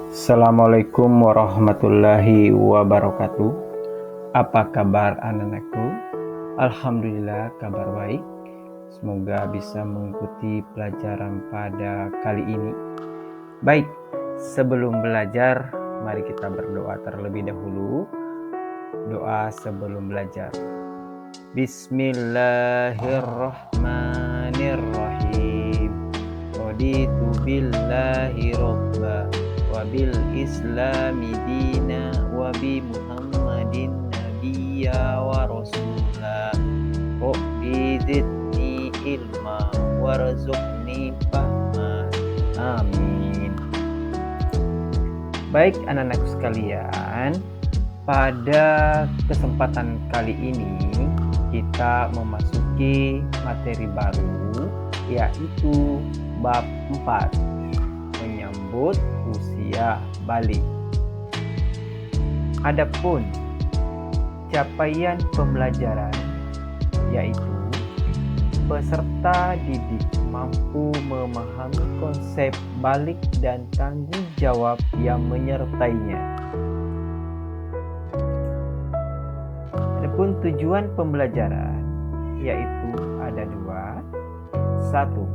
Assalamualaikum warahmatullahi wabarakatuh. Apa kabar anak-anakku? Alhamdulillah kabar baik. Semoga bisa mengikuti pelajaran pada kali ini. Baik, sebelum belajar, mari kita berdoa terlebih dahulu. Doa sebelum belajar. Bismillahirrahmanirrahim. Raditu billahi robba wabil islami dina wabi muhammadin nabiyya wa rasulah. Rabbi zidni ilma warzuqni fahma. Amin. Baik anak-anakku sekalian, pada kesempatan kali ini kita memasuki materi baru, yaitu bab 4, menyambut usia balik. Adapun capaian pembelajaran, yaitu peserta didik mampu memahami konsep balik dan tanggung jawab yang menyertainya. Adapun tujuan pembelajaran, yaitu ada 2. 1.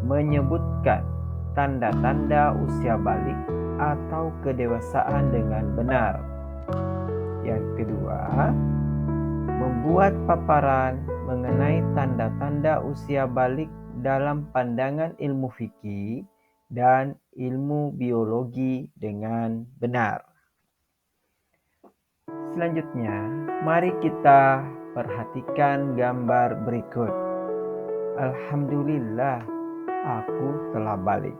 Menyebutkan tanda-tanda usia balik atau kedewasaan dengan benar. Yang kedua, membuat paparan mengenai tanda-tanda usia balik dalam pandangan ilmu fikih dan ilmu biologi dengan benar. Selanjutnya, mari kita perhatikan gambar berikut. Alhamdulillah, aku telah balik.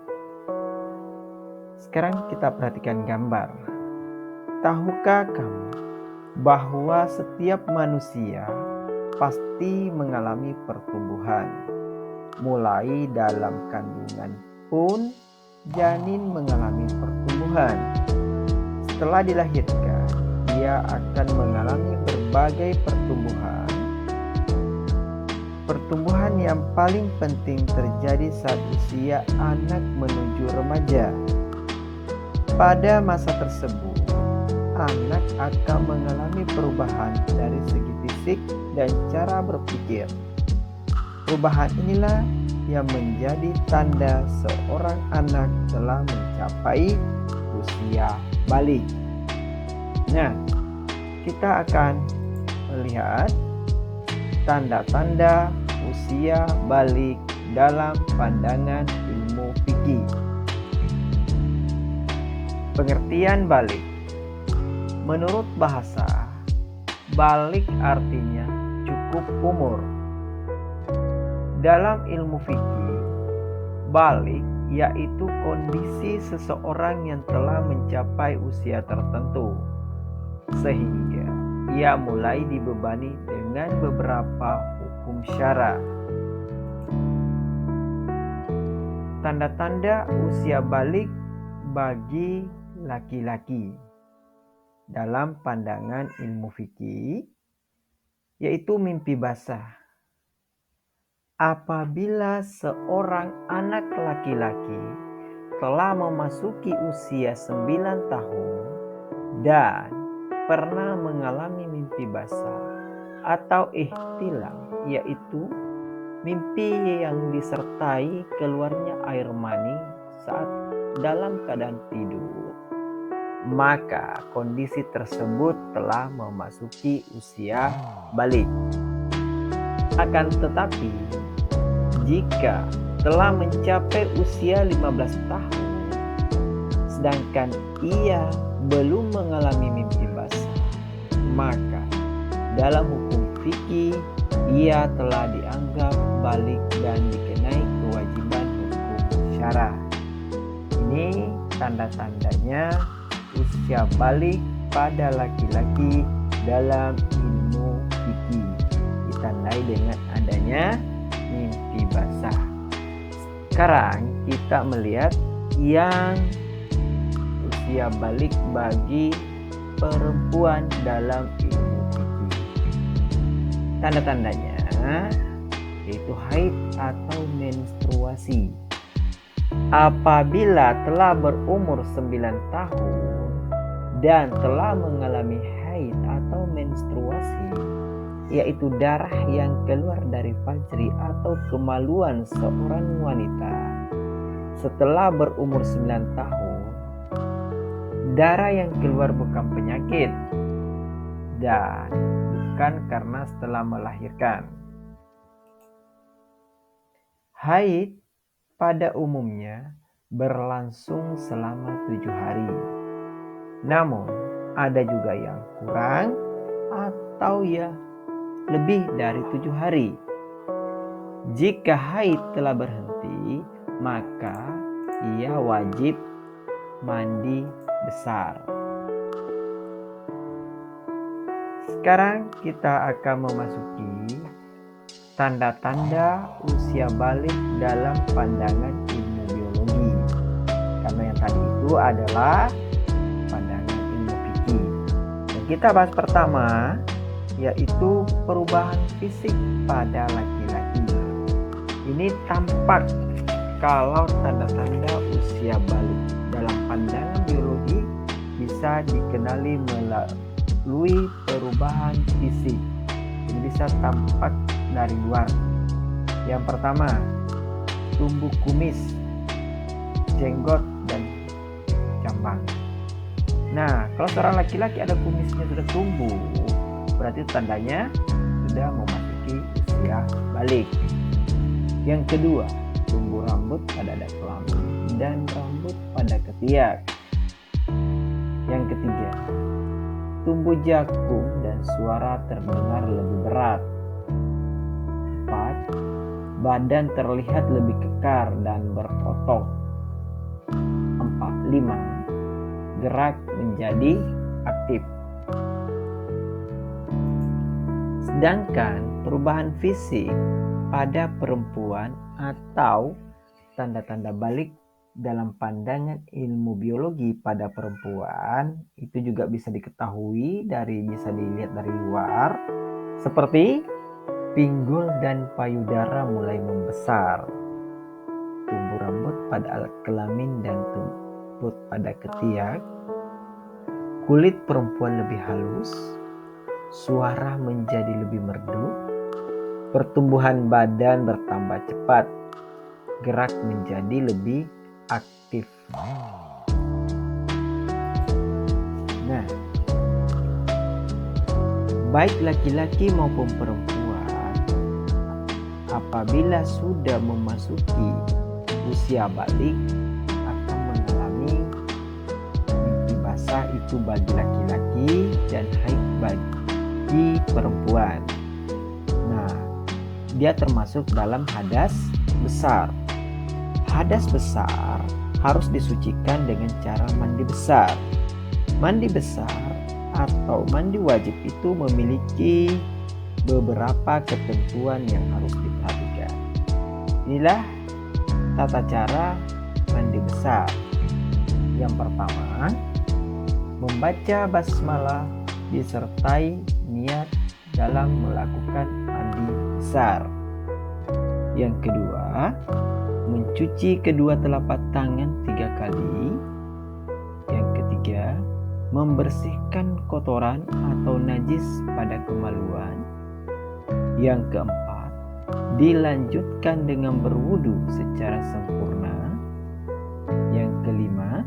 Sekarang kita perhatikan gambar. Tahukah kamu bahwa setiap manusia pasti mengalami pertumbuhan? Mulai dalam kandungan pun janin mengalami pertumbuhan. Setelah dilahirkan, dia akan mengalami berbagai pertumbuhan. Pertumbuhan yang paling penting terjadi saat usia anak menuju remaja. Pada masa tersebut, anak akan mengalami perubahan dari segi fisik dan cara berpikir. Perubahan inilah yang menjadi tanda seorang anak telah mencapai usia balik. Nah, kita akan melihat tanda-tanda usia balik dalam pandangan ilmu fikih. Pengertian balik. Menurut bahasa, balik artinya cukup umur. Dalam ilmu fikih, balik yaitu kondisi seseorang yang telah mencapai usia tertentu, sehingga ia mulai dibebani dengan beberapa hukum syara. Tanda-tanda usia balik bagi laki-laki dalam pandangan ilmu fikih, yaitu mimpi basah. Apabila seorang anak laki-laki telah memasuki usia 9 tahun dan pernah mengalami mimpi basah atau ihtilam, yaitu mimpi yang disertai keluarnya air mani saat dalam keadaan tidur, maka kondisi tersebut telah memasuki usia balik. Akan tetapi, jika telah mencapai usia 15 tahun, sedangkan ia belum mengalami mimpi basah, maka dalam hukum fikih ia telah dianggap balik dan dikenai kewajiban hukum syara. Ini tanda-tandanya usia balik pada laki-laki dalam ilmu fikih, ditandai dengan adanya mimpi basah. Sekarang kita melihat yang usia balik bagi perempuan dalam ilmu fikih. Tanda-tandanya yaitu haid atau menstruasi. Apabila telah berumur 9 tahun dan telah mengalami haid atau menstruasi, yaitu darah yang keluar dari fajri atau kemaluan seorang wanita setelah berumur 9 tahun, darah yang keluar bukan penyakit dan bukan karena setelah melahirkan. Haid pada umumnya berlangsung selama 7 hari. Namun, ada juga yang kurang atau lebih dari 7 hari. Jika haid telah berhenti, maka ia wajib mandi besar. Sekarang kita akan memasuki tanda-tanda usia balik dalam pandangan ilmu biologi. Karena yang tadi itu adalah pandangan ilmu fikih. Dan kita bahas pertama, yaitu perubahan fisik pada laki-laki. Ini tampak kalau tanda-tanda usia balik dalam pandangan biologi bisa dikenali melalui perubahan fisik. Ini bisa tampak dari luar. Yang pertama, tumbuh kumis, jenggot, dan jambang. Nah, kalau seorang laki-laki ada kumisnya sudah tumbuh, berarti tandanya sudah memasuki usia balik. Yang kedua, tumbuh rambut pada dada kelamin dan rambut pada ketiak. Yang ketiga, tumbuh jakun dan suara terdengar lebih berat. 4. Badan terlihat lebih kekar dan berotot. 5. Gerak menjadi aktif. Sedangkan perubahan fisik pada perempuan atau tanda-tanda balik dalam pandangan ilmu biologi pada perempuan itu juga bisa diketahui bisa dilihat dari luar, seperti pinggul dan payudara mulai membesar, tumbuh rambut pada alat kelamin dan tumbuh pada ketiak, kulit perempuan lebih halus, suara menjadi lebih merdu, pertumbuhan badan bertambah cepat, gerak menjadi lebih aktif. Nah, baik laki-laki maupun perempuan apabila sudah memasuki usia balik akan mengalami mimpi basah itu bagi laki-laki dan haid bagi perempuan. Nah, dia termasuk dalam hadas besar. Hadas besar harus disucikan dengan cara mandi besar. Mandi besar atau mandi wajib itu memiliki beberapa ketentuan yang harus diperhatikan. Inilah tata cara mandi besar. Yang pertama, membaca basmalah disertai niat dalam melakukan mandi besar. Yang kedua, mencuci kedua telapak tangan 3 kali. Yang ketiga, membersihkan kotoran atau najis pada kemaluan. Yang keempat, dilanjutkan dengan berwudu secara sempurna. Yang kelima,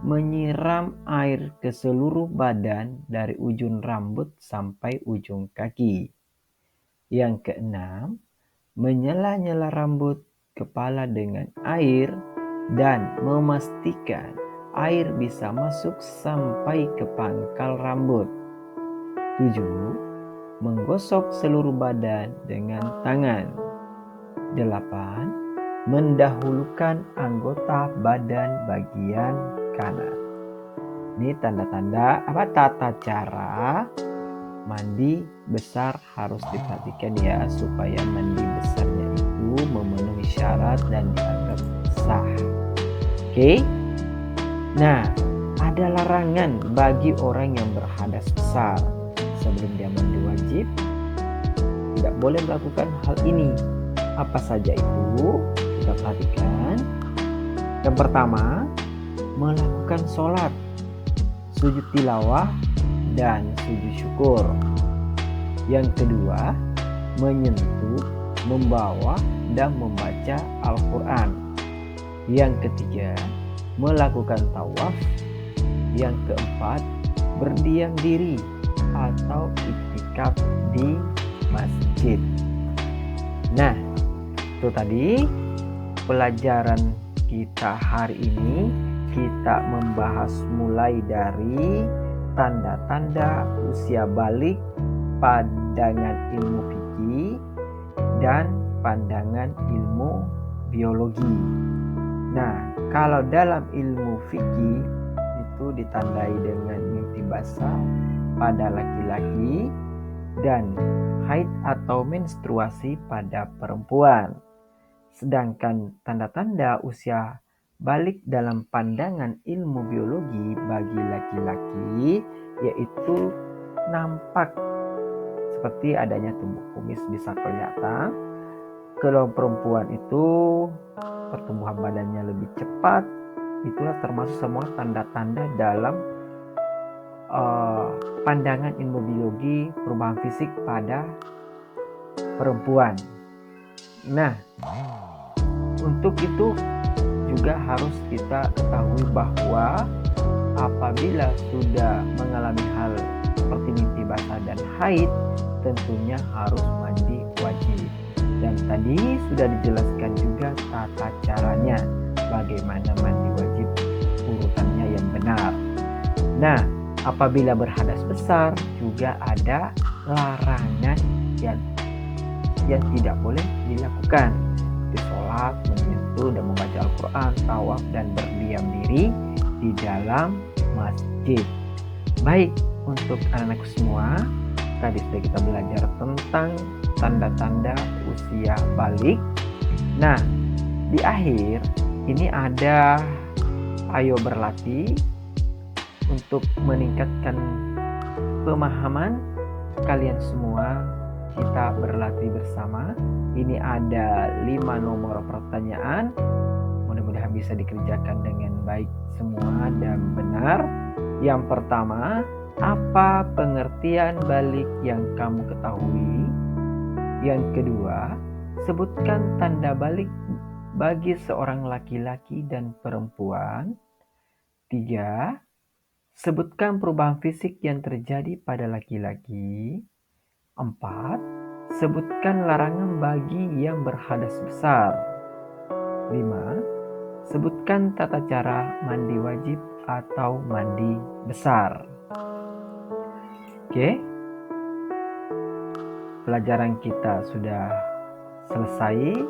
menyiram air ke seluruh badan dari ujung rambut sampai ujung kaki. Yang keenam, menyela-nyela rambut kepala dengan air dan memastikan air bisa masuk sampai ke pangkal rambut. 7. Menggosok seluruh badan dengan tangan. 8. Mendahulukan anggota badan bagian kanan. Ini tanda-tanda tata cara mandi besar harus diperhatikan ya, supaya mandi besarnya itu memenuhi syarat dan dianggap sah. Oke? Nah, ada larangan bagi orang yang berhadas besar. Sebelum dia mandi wajib, tidak boleh melakukan hal ini. Apa saja itu? Kita perhatikan. Yang pertama, melakukan sholat, sujud tilawah, dan sujud syukur. Yang kedua, menyentuh, membawa, dan membaca Al-Quran. Yang ketiga, melakukan tawaf. Yang keempat, berdiam diri atau iktikaf di masjid. Nah, itu tadi pelajaran kita hari ini. Kita membahas mulai dari tanda-tanda usia balik, pandangan ilmu fikih, dan pandangan ilmu biologi. Nah, kalau dalam ilmu fikih itu ditandai dengan mimpi basah pada laki-laki dan haid atau menstruasi pada perempuan. Sedangkan tanda-tanda usia balik dalam pandangan ilmu biologi bagi laki-laki yaitu nampak seperti adanya tubuh kumis bisa kelihatan. Kalau perempuan itu pertumbuhan badannya lebih cepat, itulah termasuk semua tanda-tanda dalam pandangan ilmu biologi perubahan fisik pada perempuan. Nah, untuk itu juga harus kita ketahui bahwa apabila sudah mengalami hal seperti mimpi basah dan haid, tentunya harus mandi wajib. Dan tadi sudah dijelaskan juga tata caranya, bagaimana mandi wajib, urutannya yang benar. Nah, apabila berhadas besar juga ada larangan yang tidak boleh dilakukan, seperti sholat, menyentuh dan membaca Al-Quran, tawaf, dan berdiam diri di dalam masjid. Baik, untuk anak-anakku semua, tadi sudah kita belajar tentang tanda-tanda usia balik. Nah, di akhir ini ada ayo berlatih untuk meningkatkan pemahaman kalian semua. Kita berlatih bersama. Ini ada 5 nomor pertanyaan. Mudah-mudahan bisa dikerjakan dengan baik semua dan benar. Yang pertama, apa pengertian balik yang kamu ketahui? Yang kedua, sebutkan tanda balik bagi seorang laki-laki dan perempuan. 3. Sebutkan perubahan fisik yang terjadi pada laki-laki. 4. Sebutkan larangan bagi yang berhadas besar. 5. Sebutkan tata cara mandi wajib atau mandi besar. Oke. Pelajaran kita sudah selesai.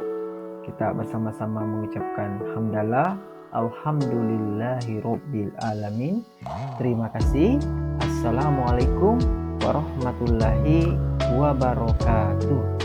Kita bersama-sama mengucapkan hamdalah. Alhamdulillahirabbil alamin. Terima kasih. Assalamualaikum warahmatullahi wabarakatuh.